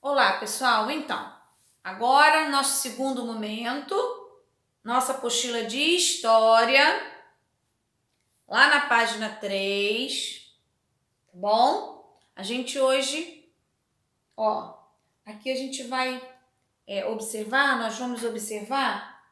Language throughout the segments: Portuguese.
Olá, pessoal. Então, agora nosso segundo momento, nossa apostila de história, lá na página 3, tá bom? A gente hoje, aqui a gente vai nós vamos observar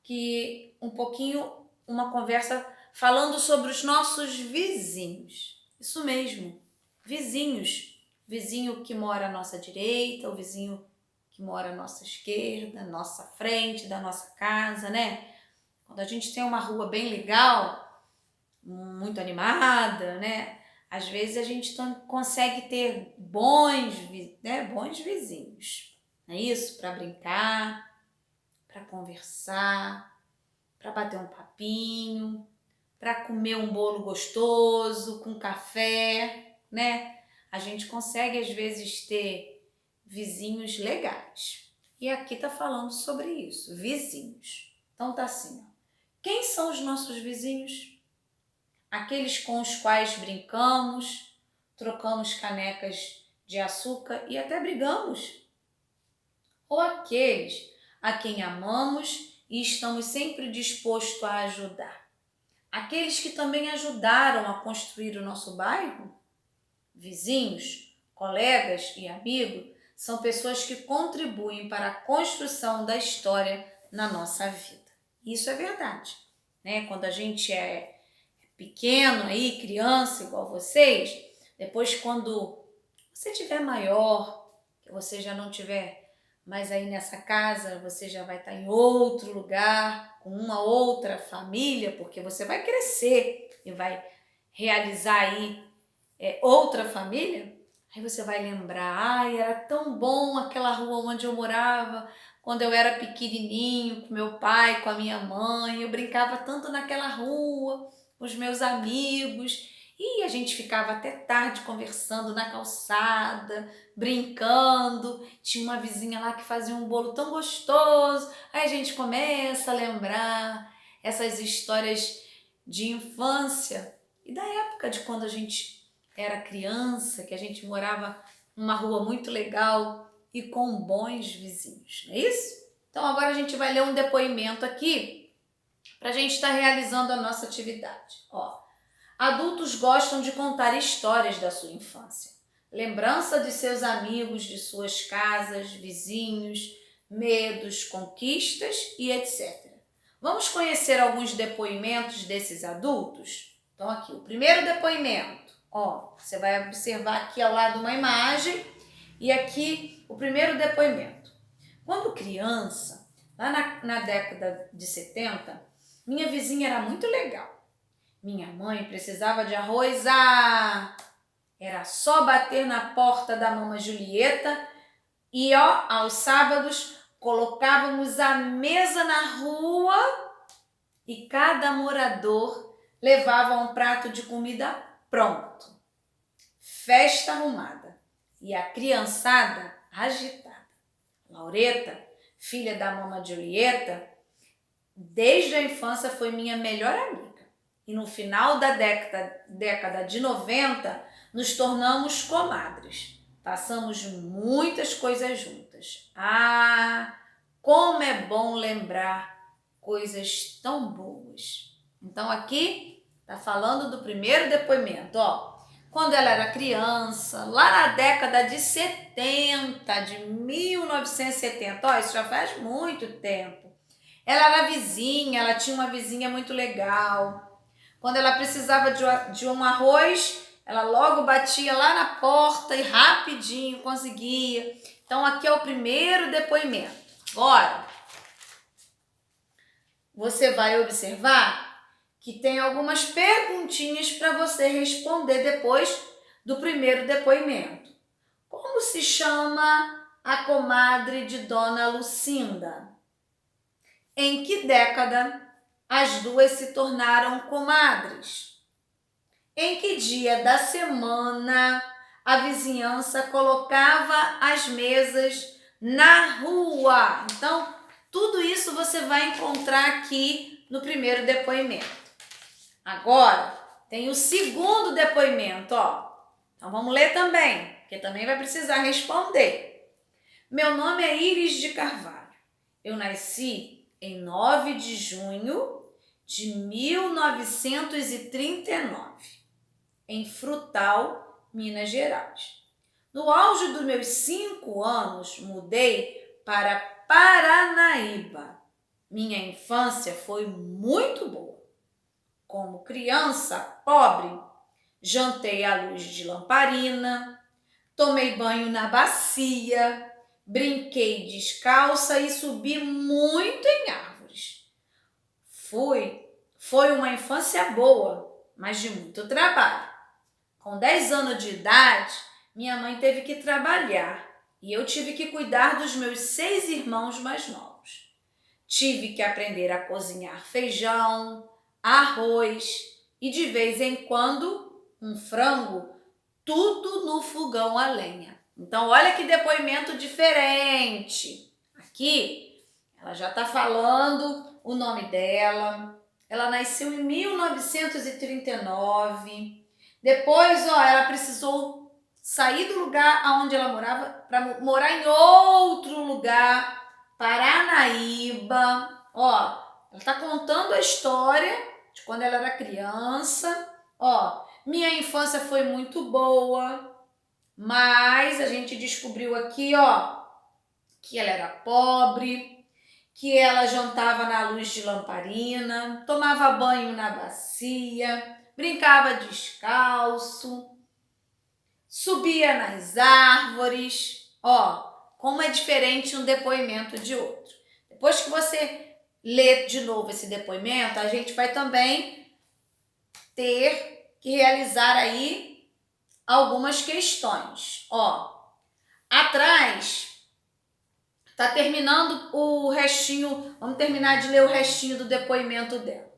que um pouquinho, uma conversa falando sobre os nossos vizinhos. Isso mesmo, vizinhos. Vizinho que mora à nossa direita, o vizinho que mora à nossa esquerda, nossa frente da nossa casa, né? Quando a gente tem uma rua bem legal, muito animada, né? Às vezes a gente consegue ter bons vizinhos. Não é isso? Para brincar, para conversar, para bater um papinho, para comer um bolo gostoso com café, né? A gente consegue às vezes ter vizinhos legais. E aqui tá falando sobre isso, vizinhos. Então tá assim, ó. Quem são os nossos vizinhos? Aqueles com os quais brincamos, trocamos canecas de açúcar e até brigamos? Ou aqueles a quem amamos e estamos sempre dispostos a ajudar? Aqueles que também ajudaram a construir o nosso bairro? Vizinhos, colegas e amigos são pessoas que contribuem para a construção da história na nossa vida. Isso é verdade, né? Quando a gente é pequeno aí, criança igual vocês, depois quando você tiver maior, que você já não tiver mais aí nessa casa, você já vai estar em outro lugar, com uma outra família, porque você vai crescer e vai realizar aí outra família. Aí você vai lembrar, ai, era tão bom aquela rua onde eu morava, quando eu era pequenininho, com meu pai, com a minha mãe, eu brincava tanto naquela rua, com os meus amigos, e a gente ficava até tarde conversando na calçada, brincando. Tinha uma vizinha lá que fazia um bolo tão gostoso. Aí a gente começa a lembrar essas histórias de infância e da época de quando a gente era criança, que a gente morava numa rua muito legal e com bons vizinhos, não é isso? Então agora a gente vai ler um depoimento aqui para a gente estar realizando a nossa atividade. Adultos gostam de contar histórias da sua infância, lembrança de seus amigos, de suas casas, vizinhos, medos, conquistas e etc. Vamos conhecer alguns depoimentos desses adultos? Então aqui, o primeiro depoimento. Você vai observar aqui ao lado uma imagem e aqui o primeiro depoimento. Quando criança, lá na década de 70, minha vizinha era muito legal. Minha mãe precisava de arroz, era só bater na porta da mamãe Julieta e aos sábados colocávamos a mesa na rua e cada morador levava um prato de comida pronto. Festa arrumada e a criançada agitada. Laureta, filha da mamãe Julieta, desde a infância foi minha melhor amiga. E no final da década de 90, nos tornamos comadres. Passamos muitas coisas juntas. Como é bom lembrar coisas tão boas. Então aqui está falando do primeiro depoimento. Quando ela era criança, lá na década de 70, de 1970, isso já faz muito tempo. Ela era vizinha, ela tinha uma vizinha muito legal. Quando ela precisava de um arroz, ela logo batia lá na porta e rapidinho conseguia. Então aqui é o primeiro depoimento. Agora, você vai observar que tem algumas perguntinhas para você responder depois do primeiro depoimento. Como se chama a comadre de Dona Lucinda? Em que década as duas se tornaram comadres? Em que dia da semana a vizinhança colocava as mesas na rua? Então, tudo isso você vai encontrar aqui no primeiro depoimento. Agora, tem o segundo depoimento, Então, vamos ler também, porque também vai precisar responder. Meu nome é Iris de Carvalho. Eu nasci em 9 de junho de 1939, em Frutal, Minas Gerais. No auge dos meus 5 anos, mudei para Paranaíba. Minha infância foi muito boa. Como criança pobre, jantei à luz de lamparina, tomei banho na bacia, brinquei descalça e subi muito em árvores. Foi uma infância boa, mas de muito trabalho. Com 10 anos de idade, minha mãe teve que trabalhar e eu tive que cuidar dos meus 6 irmãos mais novos. Tive que aprender a cozinhar feijão, arroz e, de vez em quando, um frango, tudo no fogão a lenha. Então, olha que depoimento diferente. Aqui, ela já está falando o nome dela. Ela nasceu em 1939. Depois, ela precisou sair do lugar onde ela morava para morar em outro lugar, Paranaíba. Ela está contando a história de quando ela era criança. Minha infância foi muito boa, mas a gente descobriu aqui, que ela era pobre, que ela jantava na luz de lamparina, tomava banho na bacia, brincava descalço, subia nas árvores. Como é diferente um depoimento de outro. Depois que você lê de novo esse depoimento, a gente vai também ter que realizar aí algumas questões. Atrás tá terminando o restinho, vamos terminar de ler o restinho do depoimento dela.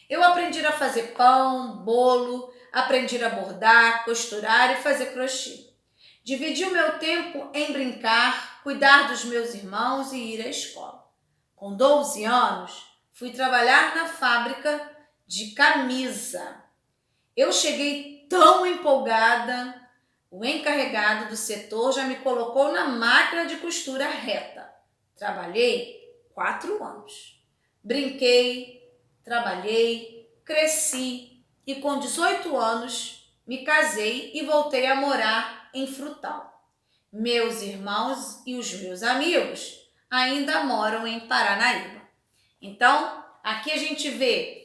Eu aprendi a fazer pão, bolo, aprendi a bordar, costurar e fazer crochê. Dividi o meu tempo em brincar, cuidar dos meus irmãos e ir à escola. Com 12 anos, fui trabalhar na fábrica de camisa. Eu cheguei tão empolgada, o encarregado do setor já me colocou na máquina de costura reta. Trabalhei 4 anos. Brinquei, trabalhei, cresci e com 18 anos me casei e voltei a morar em Frutal. Meus irmãos e os meus amigos ainda moram em Paranaíba. Então, aqui a gente vê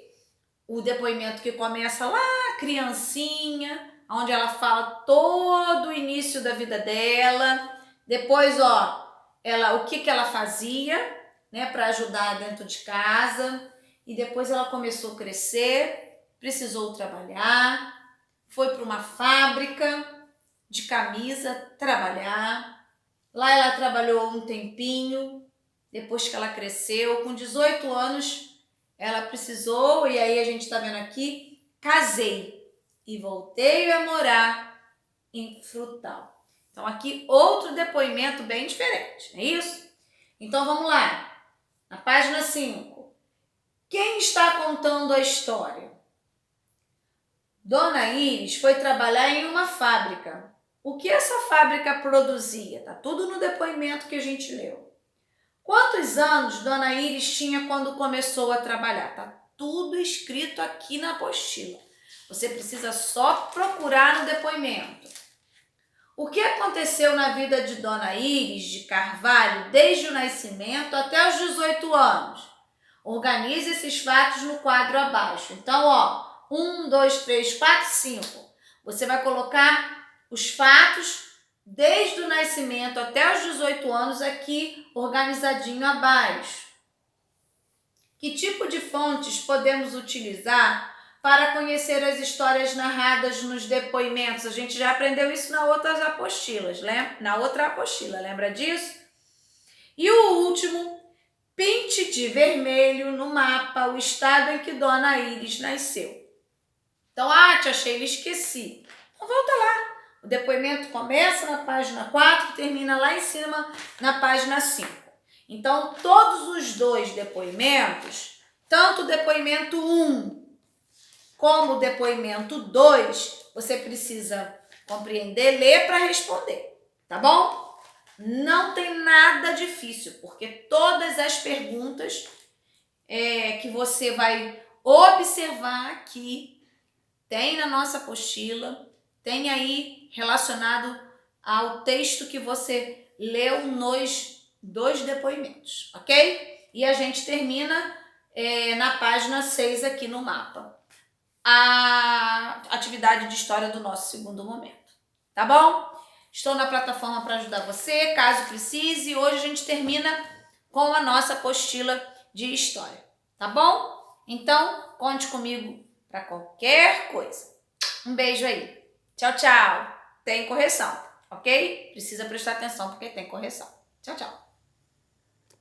o depoimento que começa lá, criancinha, onde ela fala todo o início da vida dela. Depois, o que ela fazia, né, para ajudar dentro de casa. E depois ela começou a crescer, precisou trabalhar, foi para uma fábrica de camisa trabalhar. Lá ela trabalhou um tempinho, depois que ela cresceu, com 18 anos, ela precisou, e aí a gente está vendo aqui, casei e voltei a morar em Frutal. Então aqui outro depoimento bem diferente, não é isso? Então vamos lá, na página 5. Quem está contando a história? Dona Iris foi trabalhar em uma fábrica. O que essa fábrica produzia? Está tudo no depoimento que a gente leu. Quantos anos Dona Iris tinha quando começou a trabalhar? Está tudo escrito aqui na apostila. Você precisa só procurar no depoimento. O que aconteceu na vida de Dona Iris de Carvalho desde o nascimento até os 18 anos? Organize esses fatos no quadro abaixo. Então, 1, 2, 3, 4, 5. Você vai colocar os fatos desde o nascimento até os 18 anos aqui organizadinho abaixo. Que tipo de fontes podemos utilizar para conhecer as histórias narradas nos depoimentos? A gente já aprendeu isso nas outras apostilas, na outra apostila, lembra disso? E o último, pinte de vermelho no mapa o estado em que Dona Iris nasceu. Então, tia Sheila, esqueci. Então, volta lá. O depoimento começa na página 4 e termina lá em cima na página 5. Então, todos os 2 depoimentos, tanto o depoimento 1 como o depoimento 2, você precisa compreender, ler para responder, tá bom? não tem nada difícil, porque todas as perguntas que você vai observar aqui tem na nossa apostila, tem aí relacionado ao texto que você leu nos 2 depoimentos, ok? E a gente termina na página 6 aqui no mapa a atividade de história do nosso segundo momento, tá bom? Estou na plataforma para ajudar você, caso precise. Hoje a gente termina com a nossa apostila de história, tá bom? Então, conte comigo para qualquer coisa. Um beijo aí. Tchau, tchau. Tem correção, ok? Precisa prestar atenção porque tem correção. Tchau, tchau.